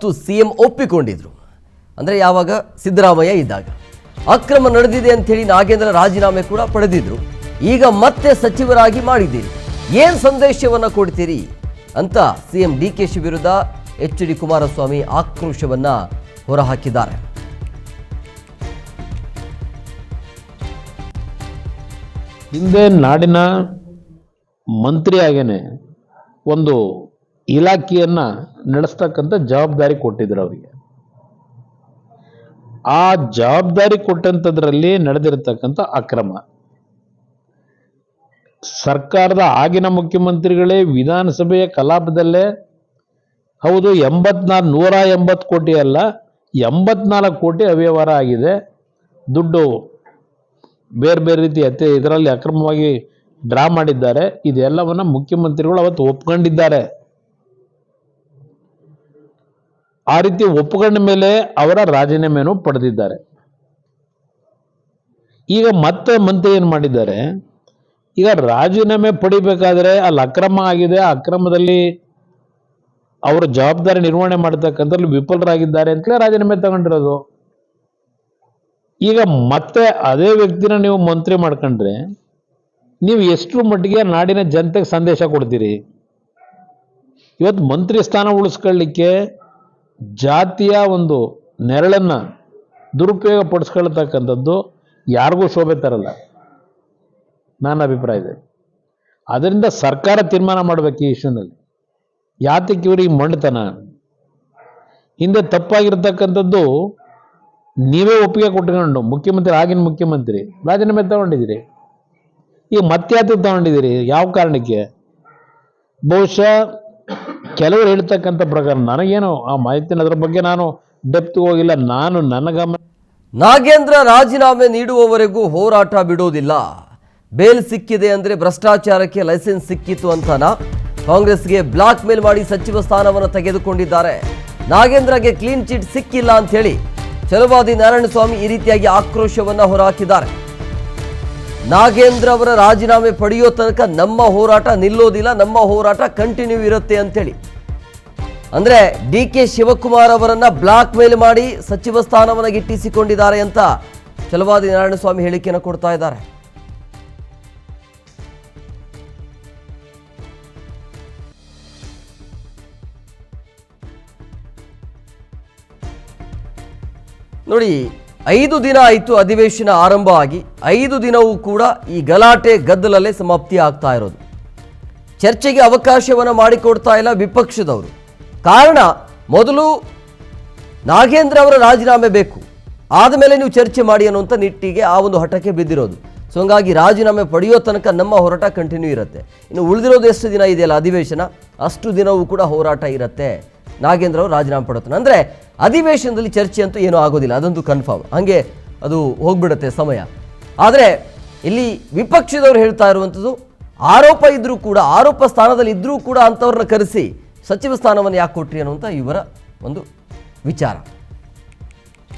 CM ಒಪ್ಪಿಕೊಂಡಿದ್ರು. ಅಂದರೆ ಯಾವಾಗ ಸಿದ್ದರಾಮಯ್ಯ ಇದ್ದಾಗ ಅಕ್ರಮ ನಡೆದಿದೆ ಅಂತ ಹೇಳಿ ನಾಗೇಂದ್ರ ರಾಜೀನಾಮೆ ಕೂಡ ಪಡೆದಿದ್ರು. ಈಗ ಮತ್ತೆ ಸಚಿವರಾಗಿ ಮಾಡಿದ್ದೀರಿ, ಏನು ಸಂದೇಶವನ್ನು ಕೊಡ್ತೀರಿ ಅಂತ ಸಿಎಂ ಡಿಕೆಶಿ ವಿರುದ್ಧ ಎಚ್ ಡಿ ಕುಮಾರಸ್ವಾಮಿ ಆಕ್ರೋಶವನ್ನು ಹೊರಹಾಕಿದ್ದಾರೆ. ಹಿಂದೆ ನಾಡಿನ ಮಂತ್ರಿಯಾಗೇನೆ ಒಂದು ಇಲಾಖೆಯನ್ನ ನಡೆಸ್ತಕ್ಕಂಥ ಜವಾಬ್ದಾರಿ ಕೊಟ್ಟಿದ್ರು ಅವರಿಗೆ. ಆ ಜವಾಬ್ದಾರಿ ಕೊಟ್ಟಂಥದ್ರಲ್ಲಿ ನಡೆದಿರತಕ್ಕಂಥ ಅಕ್ರಮ, ಸರ್ಕಾರದ ಆಗಿನ ಮುಖ್ಯಮಂತ್ರಿಗಳೇ ವಿಧಾನಸಭೆಯ ಕಲಾಪದಲ್ಲೇ ಹೌದು 180 ಕೋಟಿ ಅಲ್ಲ 84 ಕೋಟಿ ಅವ್ಯವಹಾರ ಆಗಿದೆ, ದುಡ್ಡು ಬೇರೆ ಬೇರೆ ರೀತಿ ಇದರಲ್ಲಿ ಅಕ್ರಮವಾಗಿ ಡ್ರಾ ಮಾಡಿದ್ದಾರೆ, ಇದೆಲ್ಲವನ್ನ ಮುಖ್ಯಮಂತ್ರಿಗಳು ಅವತ್ತು ಒಪ್ಕೊಂಡಿದ್ದಾರೆ. ಆ ರೀತಿ ಒಪ್ಕೊಂಡ ಮೇಲೆ ಅವರ ರಾಜೀನಾಮೆಯನ್ನು ಪಡೆದಿದ್ದಾರೆ. ಈಗ ಮತ್ತೆ ಮಂತ್ರಿ ಏನು ಮಾಡಿದ್ದಾರೆ, ಈಗ ರಾಜೀನಾಮೆ ಪಡಿಬೇಕಾದ್ರೆ ಅಲ್ಲಿ ಅಕ್ರಮ ಆಗಿದೆ, ಅಕ್ರಮದಲ್ಲಿ ಅವರು ಜವಾಬ್ದಾರಿ ನಿರ್ವಹಣೆ ಮಾಡತಕ್ಕಂಥಲ್ಲಿ ವಿಫಲರಾಗಿದ್ದಾರೆ ಅಂತಲೇ ರಾಜೀನಾಮೆ ತಗೊಂಡಿರೋದು. ಈಗ ಮತ್ತೆ ಅದೇ ವ್ಯಕ್ತಿನ ನೀವು ಮಂತ್ರಿ ಮಾಡ್ಕೊಂಡ್ರೆ ನೀವು ಎಷ್ಟು ಮಟ್ಟಿಗೆ ನಾಡಿನ ಜನತೆಗೆ ಸಂದೇಶ ಕೊಡ್ತೀರಿ? ಇವತ್ತು ಮಂತ್ರಿ ಸ್ಥಾನ ಉಳಿಸ್ಕೊಳ್ಳಿಕ್ಕೆ ಜಾತಿಯ ಒಂದು ನೆರಳನ್ನ ದುರುಪಯೋಗ ಪಡಿಸ್ಕೊಳ್ತಕ್ಕಂಥದ್ದು ಯಾರಿಗೂ ಶೋಭೆ ತರಲ್ಲ, ನನ್ನ ಅಭಿಪ್ರಾಯ ಇದೆ. ಅದರಿಂದ ಸರ್ಕಾರ ತೀರ್ಮಾನ ಮಾಡಬೇಕು ಈ ಇಶ್ಯೂನಲ್ಲಿ. ಯಾತಕ್ಕೆ ಇವರಿಗೆ ಮೊಂಡತನ? ಹಿಂದೆ ತಪ್ಪಾಗಿರ್ತಕ್ಕಂಥದ್ದು ನೀವೇ ಒಪ್ಪಿಗೆ ಕೊಟ್ಕೊಂಡು ಮುಖ್ಯಮಂತ್ರಿ, ಆಗಿನ ಮುಖ್ಯಮಂತ್ರಿ ರಾಜೀನಾಮೆ ತಗೊಂಡಿದ್ದೀರಿ, ಈಗ ಮತ್ತೆ ಯಾತಕ್ಕೆ ತಗೊಂಡಿದ್ದೀರಿ? ಯಾವ ಕಾರಣಕ್ಕೆ? ಬಹುಶಃ ಕೆಲವರು ಹೇಳ್ತಕ್ಕಂಥ ಪ್ರಕಾರ, ನನಗೇನು ಆ ಮಾಹಿತಿನ ಅದರ ಬಗ್ಗೆ ನಾನು ಡೆಪ್ತ್ ಹೋಗಿಲ್ಲ, ನಾನು ನನ್ನ ಗಮನ ನಾಗೇಂದ್ರ ರಾಜೀನಾಮೆ ನೀಡುವವರೆಗೂ ಹೋರಾಟ ಬಿಡೋದಿಲ್ಲ. ಬೇಲ್ ಸಿಕ್ಕಿದೆ ಅಂದರೆ ಭ್ರಷ್ಟಾಚಾರಕ್ಕೆ ಲೈಸೆನ್ಸ್ ಸಿಕ್ಕಿತು ಅಂತನಾ? ಕಾಂಗ್ರೆಸ್ಗೆ ಬ್ಲಾಕ್ ಮೇಲ್ ಮಾಡಿ ಸಚಿವ ಸ್ಥಾನವನ್ನು ತೆಗೆದುಕೊಂಡಿದ್ದಾರೆ. ನಾಗೇಂದ್ರಗೆ ಕ್ಲೀನ್ ಚಿಟ್ ಸಿಕ್ಕಿಲ್ಲ ಅಂತ ಹೇಳಿ ಛಲವಾದಿ ನಾರಾಯಣಸ್ವಾಮಿ ಈ ರೀತಿಯಾಗಿ ಆಕ್ರೋಶವನ್ನು ಹೊರಹಾಕಿದ್ದಾರೆ. ನಾಗೇಂದ್ರ ಅವರ ರಾಜೀನಾಮೆ ಪಡೆಯೋ ತನಕ ನಮ್ಮ ಹೋರಾಟ ನಿಲ್ಲೋದಿಲ್ಲ, ನಮ್ಮ ಹೋರಾಟ ಕಂಟಿನ್ಯೂ ಇರುತ್ತೆ ಅಂತೇಳಿ. ಅಂದರೆ ಡಿ ಕೆ ಶಿವಕುಮಾರ್ ಅವರನ್ನ ಬ್ಲಾಕ್ ಮೇಲ್ ಮಾಡಿ ಸಚಿವ ಸ್ಥಾನವನ್ನು ಗಿಟ್ಟಿಸಿಕೊಂಡಿದ್ದಾರೆ ಅಂತ ಛಲವಾದಿ ನಾರಾಯಣಸ್ವಾಮಿ ಹೇಳಿಕೆಯನ್ನು ಕೊಡ್ತಾ ಇದ್ದಾರೆ. ನೋಡಿ, 5 ದಿನ ಆಯಿತು ಅಧಿವೇಶನ ಆರಂಭ ಆಗಿ, 5 ದಿನವೂ ಕೂಡ ಈ ಗಲಾಟೆ ಗದ್ದಲಲ್ಲೇ ಸಮಾಪ್ತಿ ಆಗ್ತಾ ಇರೋದು. ಚರ್ಚೆಗೆ ಅವಕಾಶವನ್ನು ಮಾಡಿಕೊಡ್ತಾ ಇಲ್ಲ ವಿಪಕ್ಷದವರು. ಕಾರಣ, ಮೊದಲು ನಾಗೇಂದ್ರ ಅವರ ರಾಜೀನಾಮೆ ಬೇಕು, ಆದಮೇಲೆ ನೀವು ಚರ್ಚೆ ಮಾಡಿ ಅನ್ನುವಂಥ ನಿಟ್ಟಿಗೆ ಆ ಒಂದು ಹಠಕ್ಕೆ ಬಿದ್ದಿರೋದು. ಸೊ ಹಂಗಾಗಿ ರಾಜೀನಾಮೆ ಪಡೆಯೋ ತನಕ ನಮ್ಮ ಹೋರಾಟ ಕಂಟಿನ್ಯೂ ಇರುತ್ತೆ. ಇನ್ನು ಉಳಿದಿರೋದು ಎಷ್ಟು ದಿನ ಇದೆಯಲ್ಲ ಅಧಿವೇಶನ, ಅಷ್ಟು ದಿನವೂ ಕೂಡ ಹೋರಾಟ ಇರುತ್ತೆ. ನಾಗೇಂದ್ರ ಅವರು ರಾಜೀನಾಮೆ ಪಡುತ್ತಾನೆ ಅಂದರೆ ಅಧಿವೇಶನದಲ್ಲಿ ಚರ್ಚೆ ಅಂತೂ ಏನೂ ಆಗೋದಿಲ್ಲ, ಅದಂತೂ ಕನ್ಫರ್ಮ್, ಹಾಗೆ ಅದು ಹೋಗ್ಬಿಡುತ್ತೆ ಸಮಯ. ಆದರೆ ಇಲ್ಲಿ ವಿಪಕ್ಷದವರು ಹೇಳ್ತಾ ಇರುವಂಥದ್ದು, ಆರೋಪ ಇದ್ದರೂ ಕೂಡ, ಆರೋಪ ಸ್ಥಾನದಲ್ಲಿ ಇದ್ದರೂ ಕೂಡ ಅಂಥವ್ರನ್ನ ಕರೆಸಿ ಸಚಿವ ಸ್ಥಾನವನ್ನು ಯಾಕೆ ಕೊಟ್ರಿ ಅನ್ನುವಂಥ ಇವರ ಒಂದು ವಿಚಾರ.